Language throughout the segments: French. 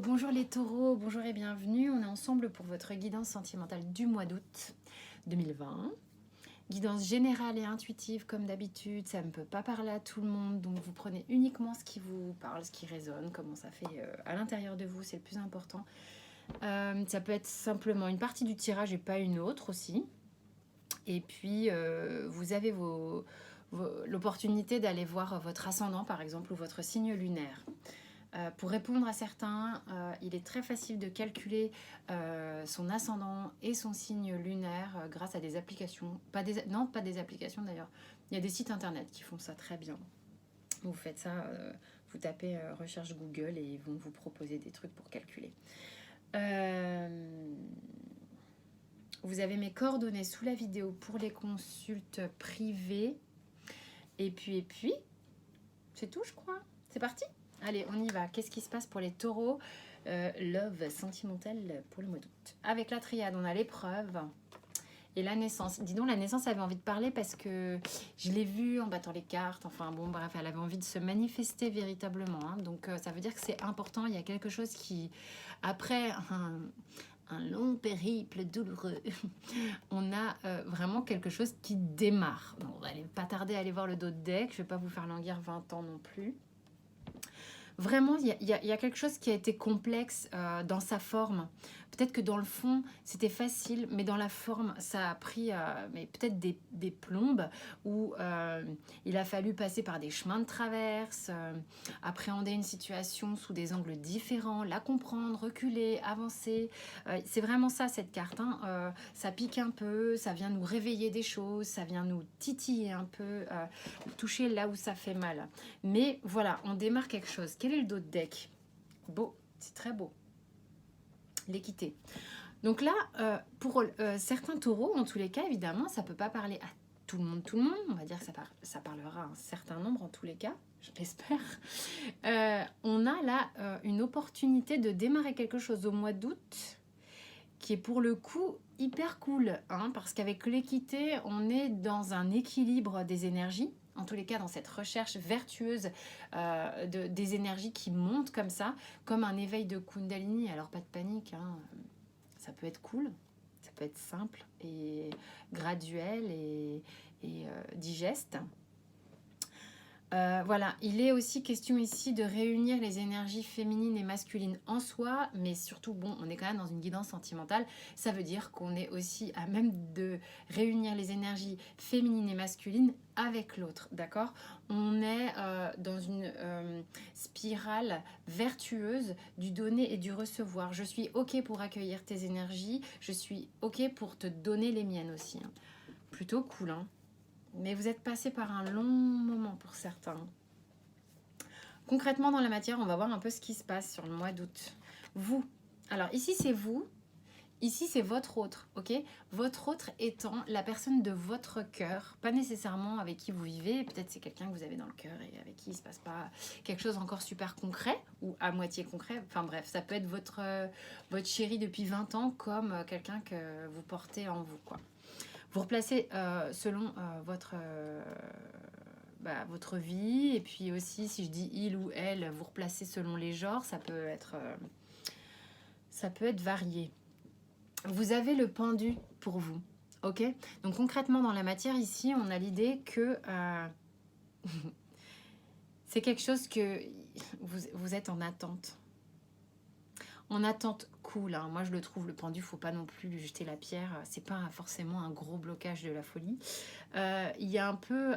Bonjour les taureaux, bonjour et bienvenue. On est ensemble pour votre guidance sentimentale du mois d'août 2020. Guidance générale et intuitive comme d'habitude, ça ne peut pas parler à tout le monde, donc vous prenez uniquement ce qui vous parle, ce qui résonne, comment ça fait à l'intérieur de vous, c'est le plus important. Ça peut être simplement une partie du tirage et pas une autre aussi. Et puis vous avez l'opportunité d'aller voir votre ascendant par exemple ou votre signe lunaire. Pour répondre à certains, il est très facile de calculer son ascendant et son signe lunaire grâce à des applications. Pas des applications d'ailleurs. Il y a des sites internet qui font ça très bien. Vous faites ça, vous tapez recherche Google et ils vont vous proposer des trucs pour calculer. Vous avez mes coordonnées sous la vidéo pour les consultes privées. Et puis, c'est tout je crois. C'est parti ? Allez, on y va. Qu'est-ce qui se passe pour les taureaux love sentimental pour le mois d'août. Avec la triade, on a l'épreuve et la naissance. Dis donc, la naissance avait envie de parler parce que je l'ai vue en battant les cartes. Enfin bon, bref, elle avait envie de se manifester véritablement. Hein. Donc ça veut dire que c'est important. Il y a quelque chose qui, après un long périple douloureux, on a vraiment quelque chose qui démarre. Bon, on va pas tarder à aller voir le dos de deck. Je ne vais pas vous faire languir 20 ans non plus. Vraiment, il y a quelque chose qui a été complexe dans sa forme. Peut-être que dans le fond, c'était facile, mais dans la forme, ça a pris peut-être des plombes où il a fallu passer par des chemins de traverse, appréhender une situation sous des angles différents, la comprendre, reculer, avancer. C'est vraiment ça, cette carte. Hein. Ça pique un peu, ça vient nous réveiller des choses, ça vient nous titiller un peu, toucher là où ça fait mal. Mais voilà, on démarre quelque chose. Quel est le dos de deck? Beau, c'est très beau. L'équité. Donc là, pour certains taureaux, en tous les cas, évidemment, ça ne peut pas parler à tout le monde. On va dire que ça parlera à un certain nombre, en tous les cas, je l'espère. On a là une opportunité de démarrer quelque chose au mois d'août qui est pour le coup hyper cool, hein, parce qu'avec l'équité, on est dans un équilibre des énergies. En tous les cas, dans cette recherche vertueuse des énergies qui montent comme ça, comme un éveil de Kundalini. Alors, pas de panique, hein, ça peut être cool, ça peut être simple et graduel et digeste. Voilà, il est aussi question ici de réunir les énergies féminines et masculines en soi, mais surtout, bon, on est quand même dans une guidance sentimentale, ça veut dire qu'on est aussi à même de réunir les énergies féminines et masculines avec l'autre, d'accord? On est dans une spirale vertueuse du donner et du recevoir. Je suis OK pour accueillir tes énergies, je suis OK pour te donner les miennes aussi. Hein. Plutôt cool, hein? Mais vous êtes passé par un long moment pour certains. Concrètement, dans la matière, on va voir un peu ce qui se passe sur le mois d'août. Vous, alors ici c'est vous, ici c'est votre autre, ok? Votre autre étant la personne de votre cœur, pas nécessairement avec qui vous vivez, peut-être c'est quelqu'un que vous avez dans le cœur et avec qui il ne se passe pas quelque chose encore super concret ou à moitié concret. Enfin bref, ça peut être votre chéri depuis 20 ans comme quelqu'un que vous portez en vous, quoi. Vous replacez selon votre vie, et puis aussi si je dis il ou elle, vous replacez selon les genres, ça peut être varié. Vous avez le pendu pour vous, ok? Donc concrètement dans la matière ici, on a l'idée que c'est quelque chose que vous êtes en attente. En attente cool, hein. Moi je le trouve, le pendu, faut pas non plus lui jeter la pierre, c'est pas forcément un gros blocage de la folie. Il y a un peu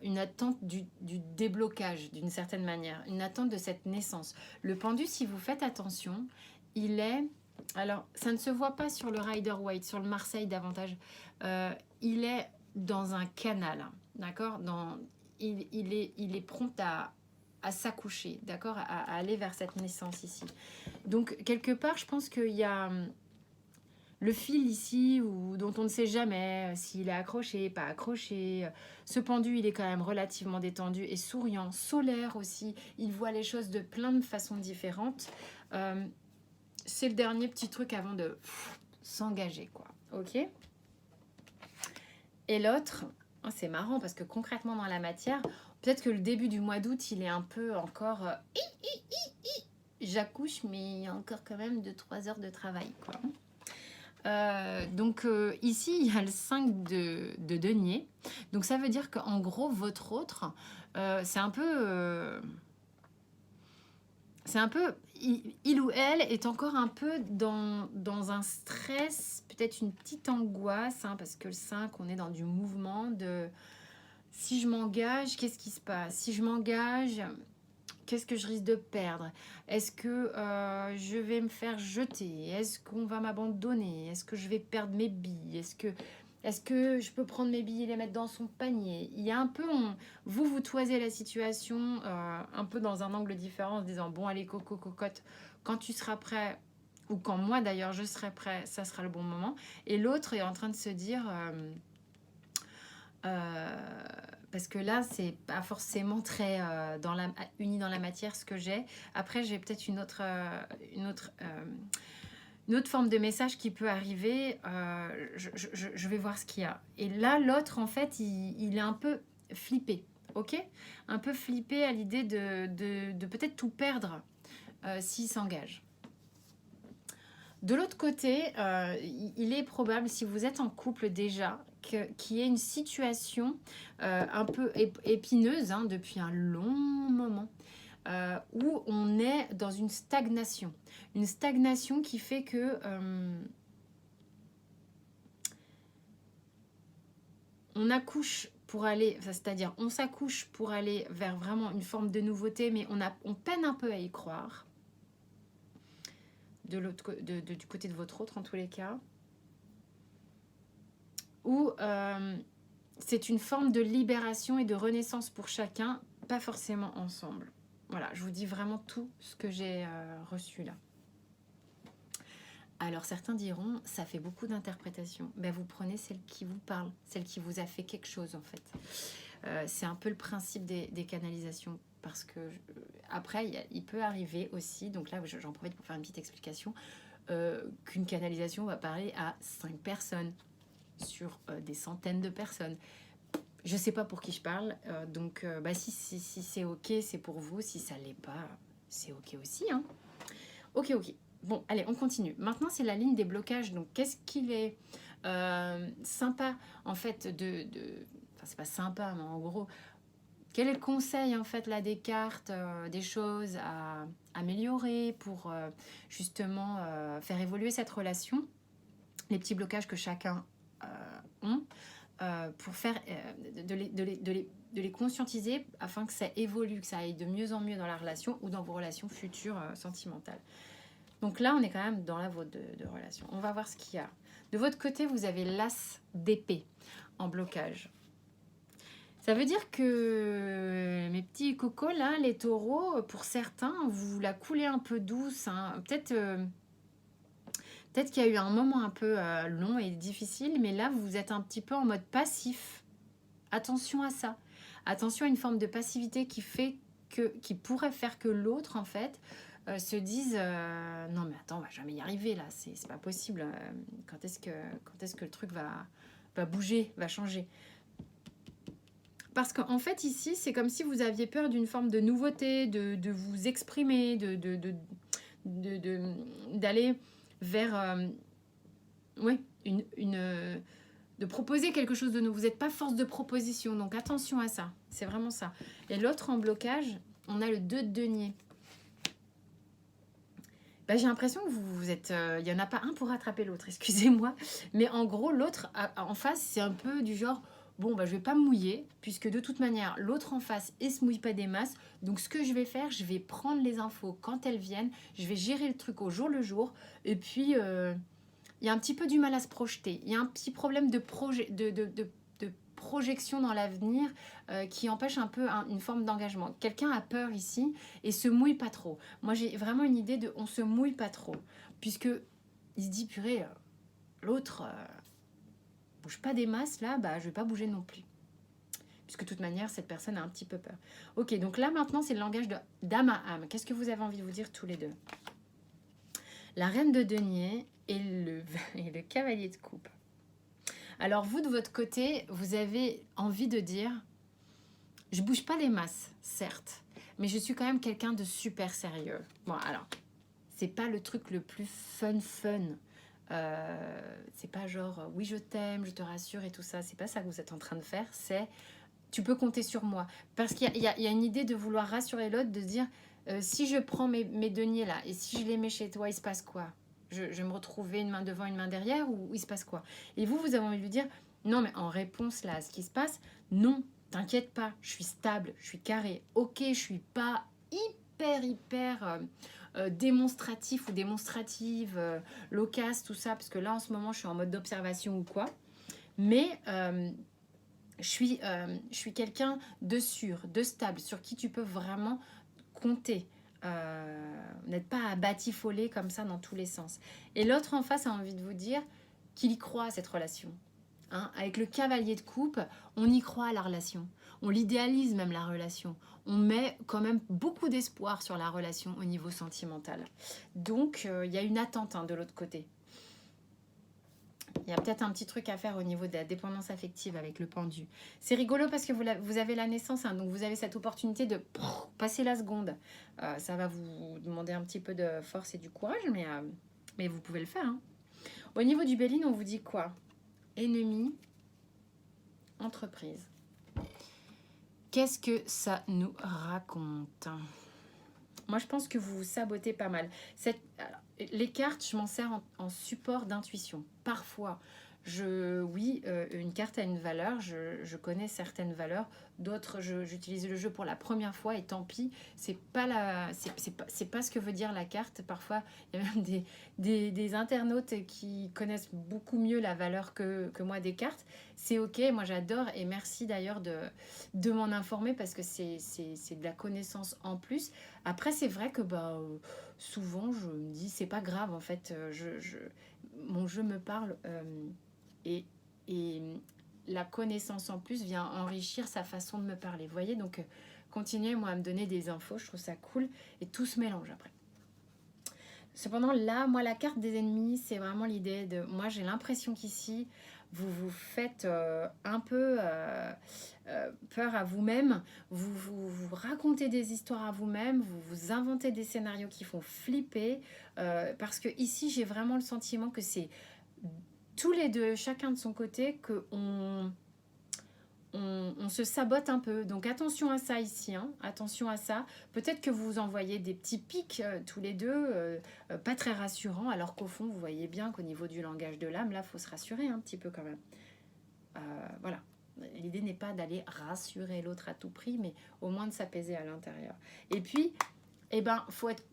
une attente du déblocage d'une certaine manière, une attente de cette naissance. Le pendu, si vous faites attention, il est... Alors, ça ne se voit pas sur le Rider Waite, sur le Marseille davantage. Il est dans un canal, d'accord? Il est prompt à s'accoucher, d'accord, à aller vers cette naissance ici. Donc, quelque part, je pense qu'il y a le fil ici, dont on ne sait jamais s'il est accroché, pas accroché. Ce pendu, il est quand même relativement détendu et souriant, solaire aussi. Il voit les choses de plein de façons différentes. C'est le dernier petit truc avant de s'engager, quoi. Ok? Et l'autre, c'est marrant parce que concrètement dans la matière, peut-être que le début du mois d'août, il est un peu encore j'accouche, mais il y a encore quand même 2-3 heures de travail, quoi. Donc ici, il y a le 5 de denier. Donc ça veut dire qu'en gros, votre autre, c'est un peu... il ou elle est encore un peu dans un stress, peut-être une petite angoisse, hein, parce que le 5, on est dans du mouvement de si je m'engage, qu'est-ce qui se passe? Si je m'engage, qu'est-ce que je risque de perdre? Est-ce que je vais me faire jeter? Est-ce qu'on va m'abandonner? Est-ce que je vais perdre mes billes? Est-ce que je peux prendre mes billes et les mettre dans son panier? Il y a un peu, vous toisez la situation un peu dans un angle différent en se disant, bon allez Coco, cocotte, quand tu seras prêt, ou quand moi d'ailleurs je serai prêt, ça sera le bon moment. Et l'autre est en train de se dire... parce que là, c'est pas forcément très uni dans la matière ce que j'ai. Après, j'ai peut-être une autre forme de message qui peut arriver. Je vais voir ce qu'il y a. Et là, l'autre, en fait, il est un peu flippé. Ok, un peu flippé à l'idée de peut-être tout perdre s'il s'engage. De l'autre côté, il est probable, si vous êtes en couple déjà, qu'il y ait une situation un peu épineuse hein, depuis un long moment, où on est dans une stagnation. Une stagnation qui fait que on accouche pour aller, c'est-à-dire on s'accouche pour aller vers vraiment une forme de nouveauté, mais on peine un peu à y croire. Du côté de votre autre en tous les cas, où c'est une forme de libération et de renaissance pour chacun, pas forcément ensemble. Voilà, je vous dis vraiment tout ce que j'ai reçu là. Alors certains diront, ça fait beaucoup d'interprétations. Ben, vous prenez celle qui vous parle, celle qui vous a fait quelque chose en fait. C'est un peu le principe des canalisations. Parce que après, il peut arriver aussi, donc là j'en profite pour faire une petite explication, qu'une canalisation va parler à 5 personnes sur des centaines de personnes. Je sais pas pour qui je parle, donc si c'est ok, c'est pour vous. Si ça l'est pas, c'est ok aussi. Hein. Ok. Bon, allez, on continue. Maintenant, c'est la ligne des blocages. Donc, qu'est-ce qu'il est sympa en fait Enfin, c'est pas sympa, mais en gros. Quel est le conseil en fait là des cartes, des choses à améliorer pour justement faire évoluer cette relation, les petits blocages que chacun ont, pour faire de les conscientiser afin que ça évolue, que ça aille de mieux en mieux dans la relation ou dans vos relations futures sentimentales. Donc là, on est quand même dans la vôtre de relation. On va voir ce qu'il y a. De votre côté, vous avez l'as d'épée en blocage. Ça veut dire que mes petits cocos, là, les taureaux, pour certains, vous la coulez un peu douce. Hein. Peut-être qu'il y a eu un moment un peu long et difficile, mais là, vous êtes un petit peu en mode passif. Attention à ça. Attention à une forme de passivité qui pourrait faire que l'autre, en fait, se dise non, mais attends, on va jamais y arriver, là. C'est pas possible. Quand est-ce que le truc va bouger, va changer ? Parce qu'en fait, ici, c'est comme si vous aviez peur d'une forme de nouveauté, de vous exprimer, d'aller vers de proposer quelque chose de nouveau. Vous n'êtes pas force de proposition, donc attention à ça. C'est vraiment ça. Et l'autre en blocage, on a le 2 de denier. J'ai l'impression que vous êtes... Il n'y en a pas un pour rattraper l'autre, excusez-moi. Mais en gros, l'autre en face, c'est un peu du genre... Bon, je vais pas me mouiller, puisque de toute manière, l'autre en face, il se mouille pas des masses. Donc, ce que je vais faire, je vais prendre les infos quand elles viennent. Je vais gérer le truc au jour le jour. Et puis, il y a un petit peu du mal à se projeter. Il y a un petit problème de projection dans l'avenir qui empêche un peu une forme d'engagement. Quelqu'un a peur ici et se mouille pas trop. Moi, j'ai vraiment une idée de on se mouille pas trop. Puisque il se dit, purée, l'autre... bouge pas des masses, là, je vais pas bouger non plus. Puisque de toute manière, cette personne a un petit peu peur. Ok, donc là, maintenant, c'est le langage d'âme à âme. Qu'est-ce que vous avez envie de vous dire tous les deux? La reine de denier et le cavalier de coupe. Alors, vous, de votre côté, vous avez envie de dire, je bouge pas des masses, certes, mais je suis quand même quelqu'un de super sérieux. Bon, alors, c'est pas le truc le plus fun. C'est pas genre oui je t'aime, je te rassure et tout ça. C'est pas ça que vous êtes en train de faire. C'est tu peux compter sur moi. Parce qu'il y a une idée de vouloir rassurer l'autre, de se dire si je prends mes deniers là et si je les mets chez toi, il se passe quoi? Je vais me retrouver une main devant, une main derrière ou il se passe quoi? Et vous avez envie de lui dire non, mais en réponse là à ce qui se passe, non, t'inquiète pas, je suis stable, je suis carré. Ok, je suis pas hyper démonstratif ou démonstrative, loquace, tout ça, parce que là en ce moment je suis en mode d'observation ou quoi. Mais je suis quelqu'un de sûr, de stable, sur qui tu peux vraiment compter. Vous n'êtes pas à batifoler comme ça dans tous les sens. Et l'autre en face a envie de vous dire qu'il y croit à cette relation. Hein, avec le cavalier de coupe, on y croit à la relation. On l'idéalise même la relation. On met quand même beaucoup d'espoir sur la relation au niveau sentimental. Donc, il y a une attente de l'autre côté. Il y a peut-être un petit truc à faire au niveau de la dépendance affective avec le pendu. C'est rigolo parce que vous avez la naissance, donc vous avez cette opportunité de passer la seconde. Ça va vous demander un petit peu de force et du courage, mais vous pouvez le faire. Hein. Au niveau du Béline, on vous dit quoi? Ennemi, entreprise. Qu'est-ce que ça nous raconte? Moi, je pense que vous vous sabotez pas mal. Les cartes, je m'en sers en support d'intuition. Parfois, une carte a une valeur, je connais certaines valeurs, d'autres, j'utilise le jeu pour la première fois et tant pis, c'est pas ce que veut dire la carte. Parfois, il y a même des internautes qui connaissent beaucoup mieux la valeur que moi des cartes. C'est ok, moi j'adore et merci d'ailleurs de m'en informer parce que c'est de la connaissance en plus. Après, c'est vrai que souvent, je me dis, c'est pas grave, en fait, mon jeu me parle et la connaissance en plus vient enrichir sa façon de me parler. Vous voyez, donc continuez, moi, à me donner des infos, je trouve ça cool et tout se mélange après. Cependant, là, moi, la carte des ennemis, c'est vraiment l'idée de... Moi, j'ai l'impression qu'ici, vous vous faites un peu peur à vous-même, vous racontez des histoires à vous-même, vous inventez des scénarios qui font flipper, parce que ici, j'ai vraiment le sentiment que c'est tous les deux, chacun de son côté, qu'on on se sabote un peu. Donc attention à ça ici, hein. Attention à ça. Peut-être que vous envoyez des petits pics tous les deux, pas très rassurants, alors qu'au fond, vous voyez bien qu'au niveau du langage de l'âme, là, il faut se rassurer un petit peu quand même. Voilà. L'idée n'est pas d'aller rassurer l'autre à tout prix, mais au moins de s'apaiser à l'intérieur. Et puis, faut être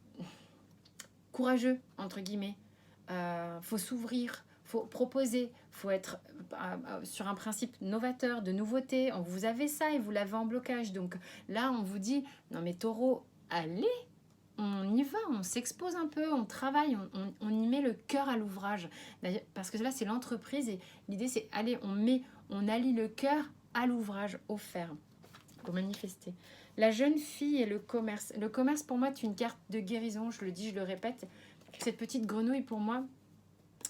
courageux, entre guillemets. Faut s'ouvrir, faut proposer, faut être sur un principe novateur, de nouveauté. Vous avez ça et vous l'avez en blocage. Donc là, on vous dit, non mais taureau, allez, on y va, on s'expose un peu, on travaille, on y met le cœur à l'ouvrage. Parce que là, c'est l'entreprise et l'idée, c'est, allez, on allie le cœur à l'ouvrage, au faire, pour manifester. La jeune fille et le commerce. Le commerce, pour moi, est une carte de guérison, je le dis, je le répète. Cette petite grenouille, pour moi,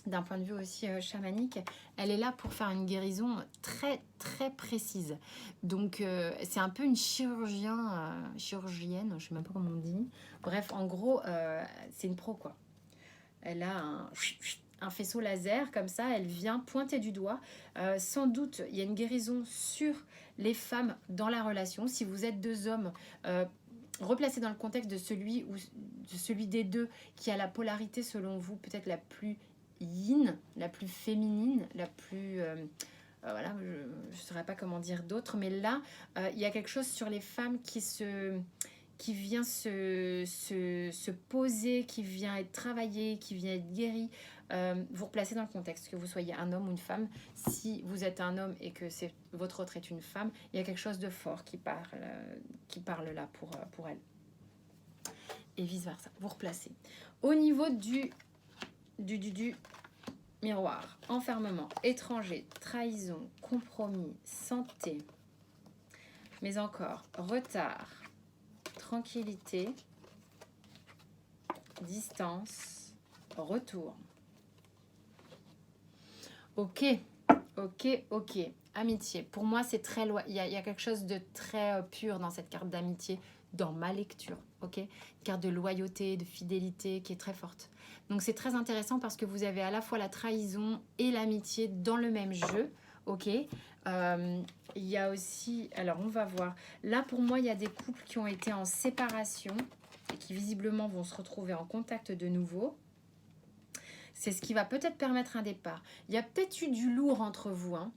d'un point de vue aussi chamanique, elle est là pour faire une guérison très très précise. Donc c'est un peu une chirurgienne, je ne sais même pas comment on dit. Bref, en gros, c'est une pro quoi. Elle a un faisceau laser comme ça, elle vient pointer du doigt. Sans doute, il y a une guérison sur les femmes dans la relation. Si vous êtes deux hommes, replacez dans le contexte de celui des deux qui a la polarité selon vous peut-être la plus yin, la plus féminine, la plus... voilà, je ne saurais pas comment dire d'autre, mais là, il y a quelque chose sur les femmes qui vient se poser, qui vient être travaillé, qui vient être guéri. Vous replacez dans le contexte, que vous soyez un homme ou une femme. Si vous êtes un homme et que votre autre est une femme, il y a quelque chose de fort qui parle là pour elle. Et vice versa, vous replacez. Au niveau du miroir, enfermement, étranger, trahison, compromis, santé, mais encore retard, tranquillité, distance, retour. Ok. Amitié. Pour moi, c'est très loin. Il y a quelque chose de très pur dans cette carte d'amitié, dans ma lecture. ok? Une carte de loyauté, de fidélité qui est très forte. Donc c'est très intéressant parce que vous avez à la fois la trahison et l'amitié dans le même jeu, ok? Il y a aussi, alors on va voir, là pour moi il y a des couples qui ont été en séparation et qui visiblement vont se retrouver en contact de nouveau. C'est ce qui va peut-être permettre un départ. Il y a peut-être eu du lourd entre vous, hein.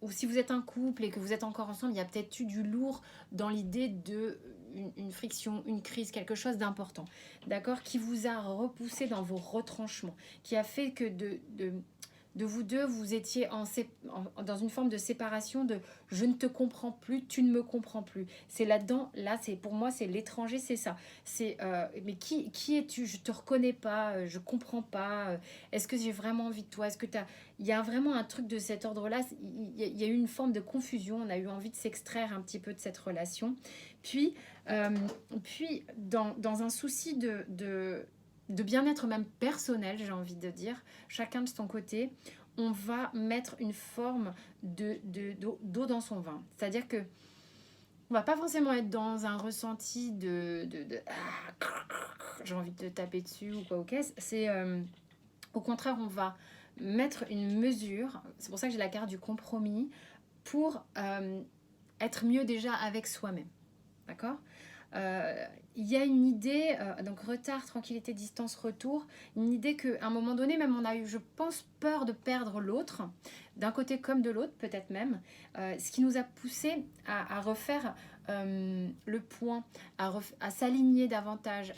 Ou si vous êtes un couple et que vous êtes encore ensemble, il y a peut-être eu du lourd dans l'idée de une friction, une crise, quelque chose d'important, d'accord, qui vous a repoussé dans vos retranchements, qui a fait que de vous deux, vous étiez dans une forme de séparation de je ne te comprends plus, tu ne me comprends plus. C'est là-dedans, là, c'est pour moi, c'est l'étranger, c'est ça. C'est mais qui es-tu? Je te reconnais pas, je comprends pas. Est-ce que j'ai vraiment envie de toi? Est-ce que il y a vraiment un truc de cet ordre-là. Il y a eu une forme de confusion. On a eu envie de s'extraire un petit peu de cette relation. Puis dans un souci de bien-être même personnel, j'ai envie de dire, chacun de son côté, on va mettre une forme d'eau dans son vin. C'est-à-dire que on va pas forcément être dans un ressenti j'ai envie de te taper dessus ou quoi, ok. C'est au contraire, on va mettre une mesure. C'est pour ça que j'ai la carte du compromis pour être mieux déjà avec soi-même. D'accord? Il y a une idée, donc retard, tranquillité, distance, retour, une idée qu'à un moment donné, même on a eu, je pense, peur de perdre l'autre, d'un côté comme de l'autre, peut-être même, ce qui nous a poussé à refaire le point, à s'aligner davantage,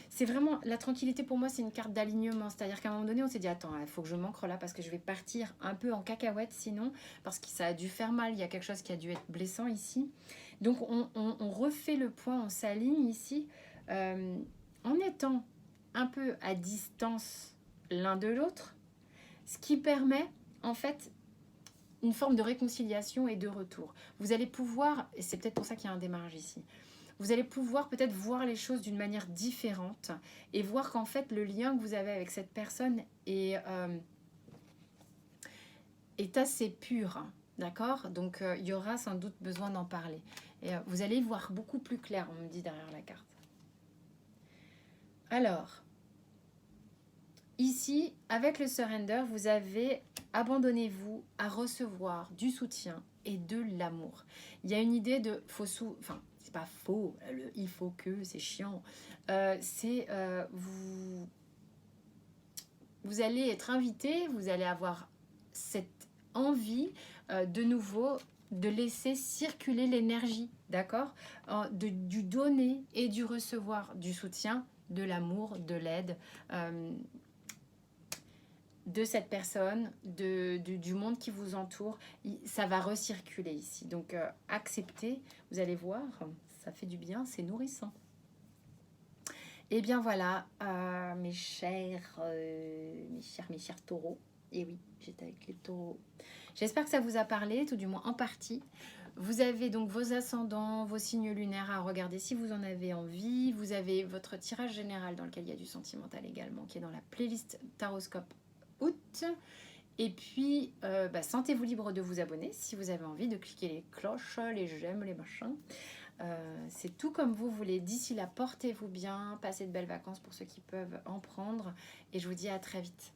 c'est vraiment, la tranquillité pour moi, c'est une carte d'alignement. C'est-à-dire qu'à un moment donné, on s'est dit, attends, il faut que je m'ancre là parce que je vais partir un peu en cacahuète sinon, parce que ça a dû faire mal, il y a quelque chose qui a dû être blessant ici. Donc, on refait le point, on s'aligne ici, en étant un peu à distance l'un de l'autre, ce qui permet, en fait, une forme de réconciliation et de retour. Vous allez pouvoir, et c'est peut-être pour ça qu'il y a un démarrage ici, vous allez pouvoir peut-être voir les choses d'une manière différente et voir qu'en fait le lien que vous avez avec cette personne est assez pur, d'accord? Donc il y aura sans doute besoin d'en parler. Et vous allez y voir beaucoup plus clair, on me dit derrière la carte. Alors, ici, avec le surrender, vous avez abandonnez-vous à recevoir du soutien et de l'amour. Il y a une idée de enfin, c'est pas faux, il faut que, c'est chiant. Vous allez être invité, vous allez avoir cette envie de nouveau de laisser circuler l'énergie, d'accord, du donner et du recevoir du soutien, de l'amour, de l'aide, de cette personne, du monde qui vous entoure. Ça va recirculer ici. Donc, acceptez, vous allez voir, ça fait du bien, c'est nourrissant. Et bien voilà, mes chers taureaux. Et oui, j'étais avec les taureaux. J'espère que ça vous a parlé, tout du moins en partie. Vous avez donc vos ascendants, vos signes lunaires à regarder si vous en avez envie. Vous avez votre tirage général dans lequel il y a du sentimental également, qui est dans la playlist Taroscope août. Et puis, sentez-vous libre de vous abonner si vous avez envie de cliquer les cloches, les j'aime, les machins. C'est tout comme vous voulez. D'ici là, portez-vous bien, passez de belles vacances pour ceux qui peuvent en prendre. Et je vous dis à très vite.